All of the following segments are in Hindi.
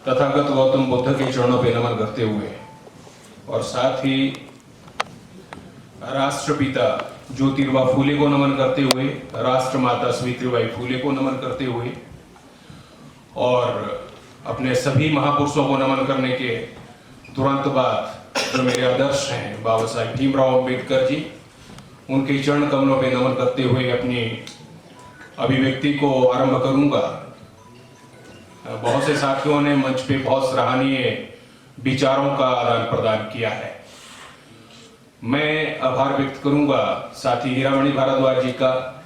तथागत गौतम बुद्ध के चरणों पे नमन करते हुए और साथ ही राष्ट्रपिता ज्योतिर्बा फूले को नमन करते हुए, राष्ट्रमाता सावित्रीबाई फूले को नमन करते हुए और अपने सभी महापुरुषों को नमन करने के तुरंत बाद जो मेरे आदर्श हैं बाबा साहेब भीमराव अम्बेडकर जी, उनके चरण कमलों पे नमन करते हुए अपनी अभिव्यक्ति को आरंभ करूंगा। बहुत से साथियों ने मंच पे बहुत सराहनीय विचारों का आदान प्रदान किया है। मैं आभार व्यक्त करूंगा साथी हीरामणि भारद्वाज जी का,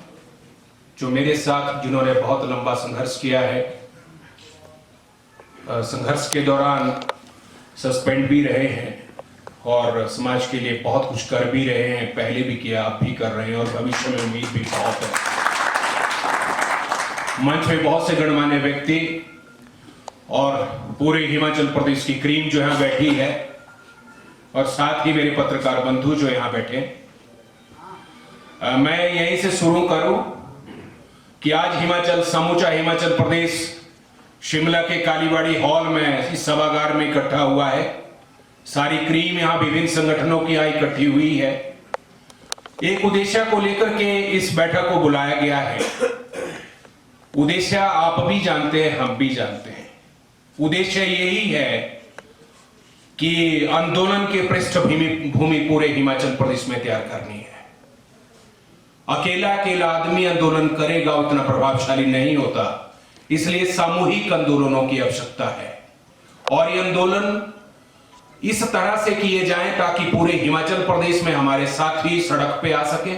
जो मेरे साथ जिन्होंने बहुत लंबा संघर्ष किया है, संघर्ष के दौरान सस्पेंड भी रहे हैं और समाज के लिए बहुत कुछ कर भी रहे हैं, पहले भी किया, अब भी कर रहे हैं और भविष्य में उम्मीद भी बहुत है। मंच में बहुत से गणमान्य व्यक्ति और पूरे हिमाचल प्रदेश की क्रीम जो यहाँ बैठी है और साथ ही मेरे पत्रकार बंधु जो यहाँ बैठे, मैं यहीं से शुरू करूं कि आज हिमाचल, समूचा हिमाचल प्रदेश शिमला के कालीबाड़ी हॉल में इस सभागार में इकट्ठा हुआ है। सारी क्रीम यहाँ विभिन्न संगठनों की यहाँ इकट्ठी हुई है। एक उद्देश्य को लेकर के इस बैठक को बुलाया गया है। उद्देश्य आप भी जानते हैं, हम भी जानते हैं। उद्देश्य यही है कि आंदोलन के पृष्ठभूमि पूरे हिमाचल प्रदेश में तैयार करनी है। अकेला आदमी आंदोलन करेगा उतना प्रभावशाली नहीं होता, इसलिए सामूहिक आंदोलनों की आवश्यकता है और ये आंदोलन इस तरह से किए जाएं ताकि पूरे हिमाचल प्रदेश में हमारे साथी सड़क पे आ सके,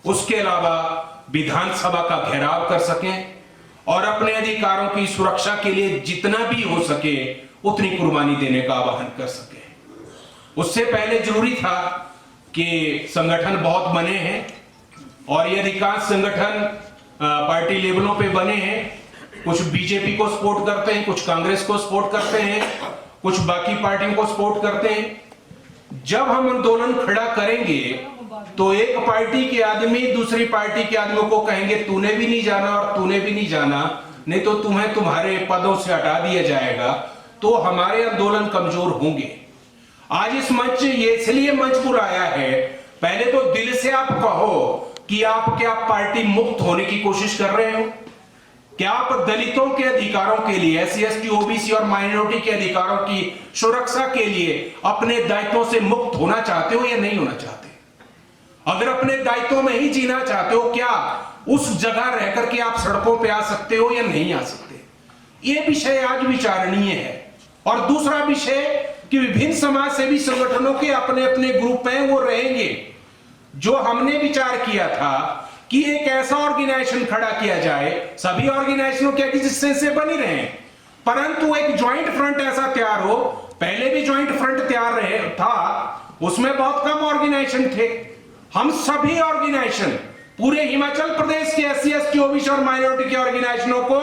उसके अलावा विधानसभा का घेराव कर सकें और अपने अधिकारों की सुरक्षा के लिए जितना भी हो सके उतनी कुर्बानी देने का आह्वान कर सके। उससे पहले जरूरी था कि संगठन बहुत बने हैं और ये अधिकांश संगठन पार्टी लेवलों पे बने हैं। कुछ बीजेपी को सपोर्ट करते हैं, कुछ कांग्रेस को सपोर्ट करते हैं, कुछ बाकी पार्टियों को सपोर्ट करते हैं। जब हम आंदोलन खड़ा करेंगे तो एक पार्टी के आदमी दूसरी पार्टी के आदमियों को कहेंगे तूने भी नहीं जाना और तूने भी नहीं जाना, नहीं तो तुम्हें तुम्हारे पदों से हटा दिया जाएगा, तो हमारे आंदोलन कमजोर होंगे। आज इस मंच, ये इसलिए मंच बुलाया है, पहले तो दिल से आप कहो कि आप क्या पार्टी मुक्त होने की कोशिश कर रहे हो? क्या आप दलितों के अधिकारों के लिए, SC, ST, OBC और माइनॉरिटी के अधिकारों की सुरक्षा के लिए अपने दायित्वों से मुक्त होना चाहते हो या नहीं होना चाहते? अगर अपने दायित्वों में ही जीना चाहते हो, क्या उस जगह रह करके आप सड़कों पे आ सकते हो या नहीं आ सकते? ये विषय आज विचारणीय है। और दूसरा विषय कि विभिन्न समाज सेवी संगठनों के अपने अपने ग्रुप हैं, वो रहेंगे। जो हमने विचार किया था कि एक ऐसा ऑर्गेनाइजेशन खड़ा किया जाए, सभी ऑर्गेनाइजेशनों के एग्जिस्टेंस से बनी रहे, परंतु एक ज्वाइंट फ्रंट ऐसा तैयार हो। पहले भी ज्वाइंट फ्रंट तैयार रहे था, उसमें बहुत कम ऑर्गेनाइजेशन थे। हम सभी ऑर्गेनाइजेशन पूरे हिमाचल प्रदेश के SC, ST, OBC और माइनॉरिटी के ऑर्गेनाइजेशनों को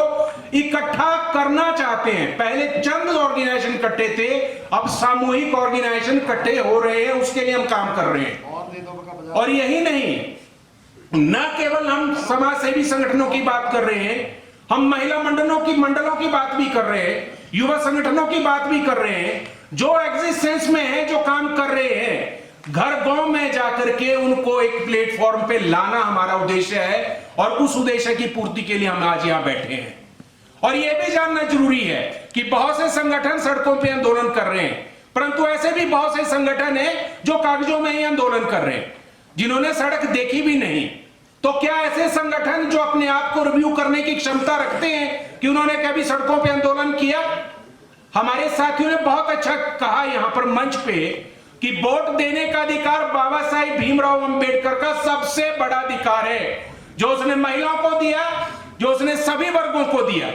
इकट्ठा करना चाहते हैं। पहले चंद ऑर्गेनाइजेशन इकट्ठे थे, अब सामूहिक ऑर्गेनाइजेशन इकट्ठे हो रहे हैं, उसके लिए हम काम कर रहे हैं। और यही नहीं, न केवल हम समाज सेवी संगठनों की बात कर रहे हैं, हम महिला मंडलों की बात भी कर रहे हैं, युवा संगठनों की बात भी कर रहे हैं, जो एग्जिस्टेंस में है, जो काम कर रहे हैं। घर गांव में जाकर के उनको एक प्लेटफॉर्म पे लाना हमारा उद्देश्य है और उस उद्देश्य की पूर्ति के लिए हम आज यहां बैठे हैं। और यह भी जानना जरूरी है कि बहुत से संगठन सड़कों पे आंदोलन कर रहे हैं, परंतु ऐसे भी बहुत से संगठन हैं जो कागजों में ही आंदोलन कर रहे हैं, जिन्होंने सड़क देखी भी नहीं। तो क्या ऐसे संगठन जो अपने आप को रिव्यू करने की क्षमता रखते हैं कि उन्होंने कभी सड़कों पे आंदोलन किया? हमारे साथियों ने बहुत अच्छा कहा यहां पर मंच पे कि वोट देने का अधिकार बाबा साहेब भीमराव अंबेडकर का सबसे बड़ा अधिकार है, जो उसने महिलाओं को दिया, जो उसने सभी वर्गों को दिया।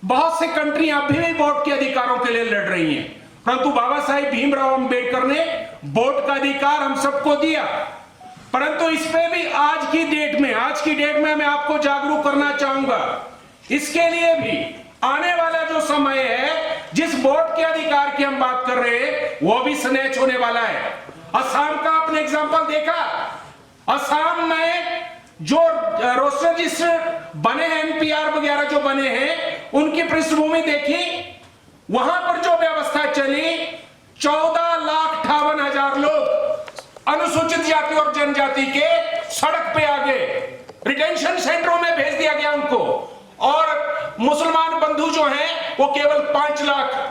बहुत से कंट्री अभी भी वोट के अधिकारों के लिए लड़ रही हैं, परंतु बाबा साहेब भीमराव अंबेडकर ने वोट का अधिकार हम सबको दिया। परंतु इस पे भी आज की डेट में मैं आपको जागरूक करना चाहूंगा। इसके लिए भी आने वाला जो समय है, जिस वोट के अधिकार की हम बात कर रहे हैं, वो भी स्नैच होने वाला है। असम का आपने एग्जांपल देखा, असम में जो रोस्टर रजिस्टर बने हैं, NPR वगैरह जो बने हैं, उनकी पृष्ठभूमि देखी वहां पर जो व्यवस्था चली, 14,58,000 लोग अनुसूचित जाति और जनजाति के सड़क पे आ गए, रिटेंशन सेंटरों में भेज दिया गया उनको, और मुसलमान बंधु जो हैं वो केवल 5 लाख